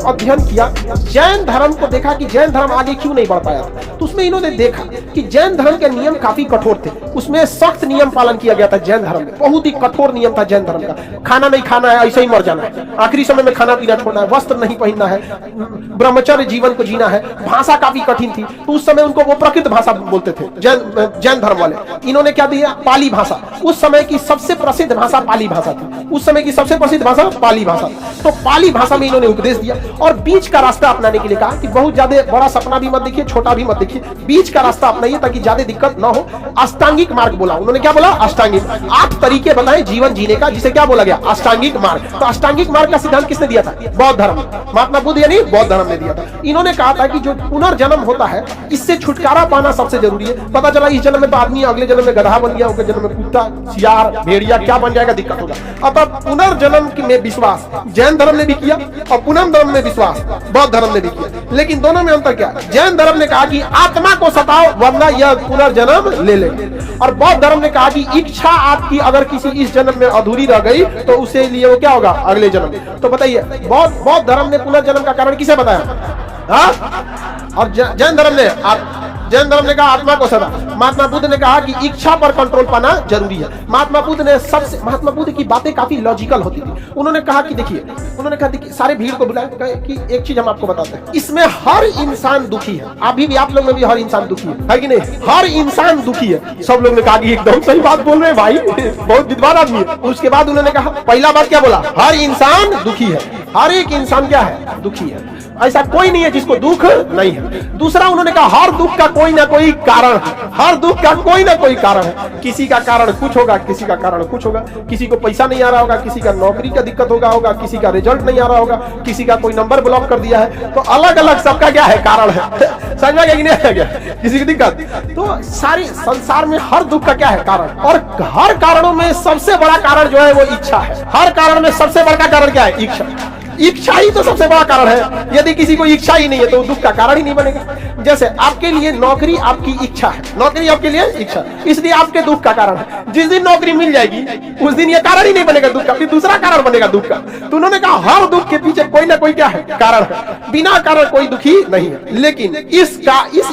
अध्ययन किया, जैन धर्म को देखा कि जैन धर्म आगे क्यों नहीं बढ़ पाया, तो उसमें इन्होंने देखा कि जैन धर्म के नियम काफी कठोर थे, उसमें सख्त नियम पालन किया गया था। जैन धर्म में बहुत ही कठोर नियम था जैन धर्म का। खाना नहीं खाना है, ऐसे ही मर जाना है, आखिरी समय में खाना पीना छोड़ना है, वस्त्र नहीं पहनना है, ब्रह्मचर्य जीवन को जीना है। भाषा काफी कठिन थी, तो उस समय उनको वो प्रकृत भाषा बोलते थे जैन धर्म वाले। इन्होंने क्या दिया, पाली भाषा। उस समय की सबसे प्रसिद्ध भाषा पाली भाषा थी, उस समय की सबसे प्रसिद्ध भाषा पाली भाषा। तो पाली भाषा में इन्होंने उपदेश दिया और बीच का रास्ता अपनाने के लिए कहा कि बहुत ज्यादा बड़ा सपना भी मत देखिए, छोटा भी मत देखिए, बीच का रास्ता अपनाइए ताकि ज्यादा दिक्कत ना हो। अष्टांगिक मार्ग बोला उन्होंने। क्या बोला? अष्टांगिक। 8 तरीके बताए जीवन जीने का, जिसे क्या बोला गया? अष्टांगिक मार्ग। तो अष्टांगिक मार्ग का सिद्धांत किसने दिया था? बौद्ध धर्म, महात्मा बुद्ध यानी बौद्ध धर्म ने दिया था। इन्होंने कहा था कि जो पुनर्जन्म होता है, इससे छुटकारा पाना सबसे जरूरी है। पता चला इस जन्म में तो आदमी अगले जन्म में गधा बन गया, अगले जन्म में कुत्ता, सियार, भेड़िया क्या बन जाएगा, दिक्कत होगा। अतः पुनर्जन्म में विश्वास जैन धर्म ने भी किया और पुनः धर्म में विश्वास बौद्ध धर्म ने भी किया। लेकिन दोनों में अंतर क्या? जैन धर्म ने कहा कि आत्मा को सताओ वरना यह पुनर्जन्म ले लेंगे, और बौद्ध धर्म ने कहा कि इच्छा आपकी अगर किसी इस जन्म में अधूरी रह गई तो उसे लिए वो क्या होगा अगले जन्म। तो बताइए बौद्ध धर्म ने पुनर्जन्म का कारण किसे बताया? और जैन धर्म ने कहा आत्मा को सदा। महात्मा बुद्ध ने कहा कि इच्छा पर कंट्रोल पाना जरूरी है। महात्मा बुद्ध की बातें काफी लॉजिकल होती थी। उन्होंने कहा कि देखिए, सारे भीड़ को बुलाया कि एक चीज हम आपको बताते हैं, इसमें हर इंसान दुखी है। अभी भी आप लोग में भी हर इंसान दुखी है कि नहीं? हर इंसान दुखी है। सब लोग ने कहा कि एकदम सही बात बोल रहे हैं भाई, बहुत विद्वान आदमी है। उसके बाद उन्होंने कहा, पहला बात क्या बोला? हर इंसान दुखी है। हर एक इंसान क्या है? दुखी है। ऐसा कोई नहीं है जिसको दुख नहीं है। दूसरा उन्होंने कहा हर दुख का कोई ना कोई कारण है। हर दुख का कोई ना कोई कारण है। किसी का कारण कुछ होगा, किसी का कारण कुछ होगा। किसी को पैसा नहीं आ रहा होगा, किसी का नौकरी का दिक्कत होगा, किसी का रिजल्ट नहीं आ रहा होगा, किसी का कोई नंबर ब्लॉक कर दिया है। तो अलग अलग सबका क्या है? कारण है। समझ गया कि नहीं आ गया? किसी की दिक्कत। तो सारे संसार में हर दुख का क्या है? कारण। और हर कारणों में सबसे बड़ा कारण जो है वो इच्छा है। हर कारण में सबसे बड़ा कारण क्या है? इच्छा। इच्छा ही तो सबसे बड़ा कारण है। यदि किसी को इच्छा ही नहीं है तो दुख का कारण ही नहीं बनेगा। जैसे आपके लिए नौकरी आपकी इच्छा है, नौकरी आपके लिए इच्छा, इसलिए आपके दुख का कारण है। जिस दिन नौकरी मिल जाएगी उस दिन ये कारण ही नहीं बनेगा दुख का, फिर दूसरा कारण बनेगा दुख का। तो उन्होंने कहा हर दुख के पीछे कोई ना कोई क्या है? कारण है। बिना कारण कोई दुखी नहीं है। लेकिन इस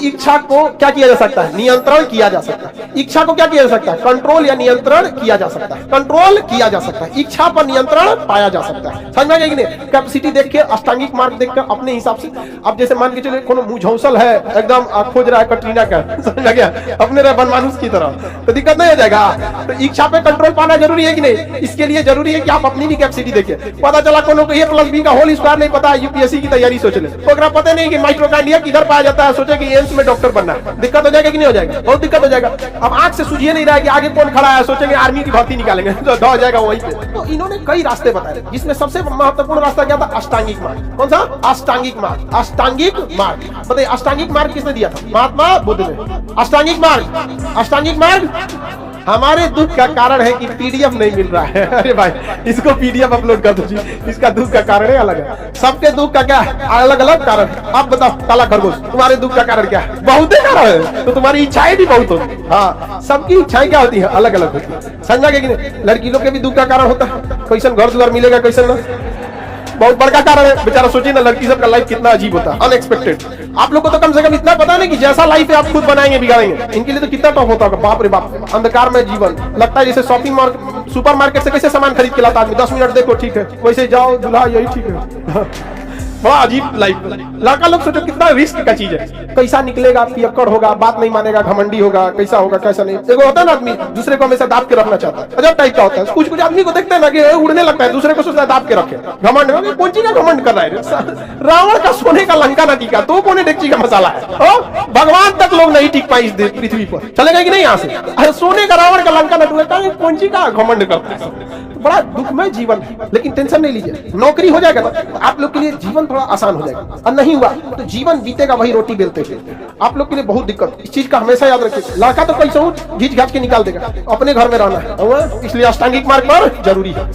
इच्छा को क्या किया जा सकता है? नियंत्रण किया जा सकता है। इच्छा को क्या किया जा सकता है? कंट्रोल या नियंत्रण किया जा सकता है। कंट्रोल किया जा सकता है। इच्छा पर नियंत्रण पाया जा सकता है। समझ में कि नहीं? कैपेसिटी देख के, अष्टांगिक मार्ग देख कर अपने हिसाब से। अब जैसे मान के चले कोनो मुझौसल है, एकदम खोज रहा है कटरीना का, समझ गया, अपने बनमानुस की तरह, तो दिक्कत नहीं हो जाएगा। तो इच्छा पे कंट्रोल पाना जरूरी है कि नहीं? इसके लिए जरूरी है कि आप अपनी भी कैपेसिटी देखिए। पता चला कोनो को A+B का होल स्क्वायर नहीं पता, यूपीएससी की तैयारी सोच ले, ओकरा पता नहीं कि माइटोकांड्रिया किधर पाया जाता है, सोचे कि एम्स में डॉक्टर बनना है। दिक्कत हो जाएगा कि नहीं हो जाएगा? बहुत दिक्कत हो जाएगा। अब आंख से सूझिए नहीं रहा कि आगे कौन खड़ा है, सोचेंगे आर्मी की भर्ती निकालेंगे, तो हो जाएगा वहीं पे। तो इन्होंने कई रास्ते बताए, जिसमें सबसे महत्वपूर्ण रास्ता क्या था? अष्टांगिक मार्ग। कौन सा? अष्टांगिक मार्ग। अष्टांगिक मार्ग बताइए, अष्टांगिक मार्ग किसने दिया था? महात्मा बुद्ध ने। अष्टांगिक मार्ग हमारे दुख का कारण है कि पीडीएफ नहीं मिल रहा है। अरे भाई इसको पीडीएफ अपलोड कर दो जी, इसका दुख का कारण है अलग है। सबके दुख का क्या है? अलग अलग कारण है। आप बताओ काला खरगोश, तुम्हारे दुख का कारण क्या है? बहुत कारण है, तो तुम्हारी इच्छाएं भी बहुत होती। हाँ, सबकी इच्छाएं क्या होती है? अलग अलग होती है। समझा कि नहीं? लड़की लोग के भी दुख का कारण होता है, कैसन घर द्वार मिलेगा, कैसन ना, बहुत बड़का कारण है। बेचारा सोचिए ना, लड़की सब का लाइफ कितना अजीब होता है, अनएक्सपेक्टेड। आप लोग को तो कम से कम इतना पता नहीं कि जैसा लाइफ है आप खुद बनाएंगे, बिगाड़ेंगे। इनके लिए तो कितना टफ होता होगा, बाप रे बाप। अंधकार में जीवन लगता है जैसे सुपरमार्केट से कैसे सामान खरीद के लाता आदमी, 10 मिनट देखो ठीक है, वैसे जाओ दूल्हा यही ठीक है। बड़ा अजीब लाइफ। लड़का लोग सोचो कितना रिस्क का चीज है, कैसा निकलेगा, पियक्कड़ होगा, बात नहीं मानेगा, घमंडी होगा, कैसा होगा कैसा नहीं। देखो होता है ना, आदमी दूसरे को हमेशा दाब के रखना चाहता है, अजब टाइप का होता है। कुछ कुछ आदमी को देखते हैं ना कि उड़ने लगता है, दूसरे को सोचता है दाब के रखे। घमंड में कौन चीज का घमंड कर रहा है? रावण का सोने का लंका न टिका तो कोने डेक्ची का मसाला है। भगवान तक लोग नहीं टिक पाए इस पृथ्वी पर, चलेगा कि नहीं यहाँ से? सोने का रावण का लंका न टूटा, कौन चीज का घमंड करता है? बड़ा दुखमय जीवन है। लेकिन टेंशन नहीं लीजिए, नौकरी हो जाएगा तो आप लोग के लिए जीवन थोड़ा आसान हो जाएगा। और नहीं हुआ तो जीवन बीतेगा वही रोटी बेलते हुए। आप लोग के लिए बहुत दिक्कत, इस चीज का हमेशा याद रखिए। लड़का तो कैसे घींच घाच के निकाल देगा, अपने घर में रहना है, इसलिए अष्टांगिक मार्ग पर जरूरी है।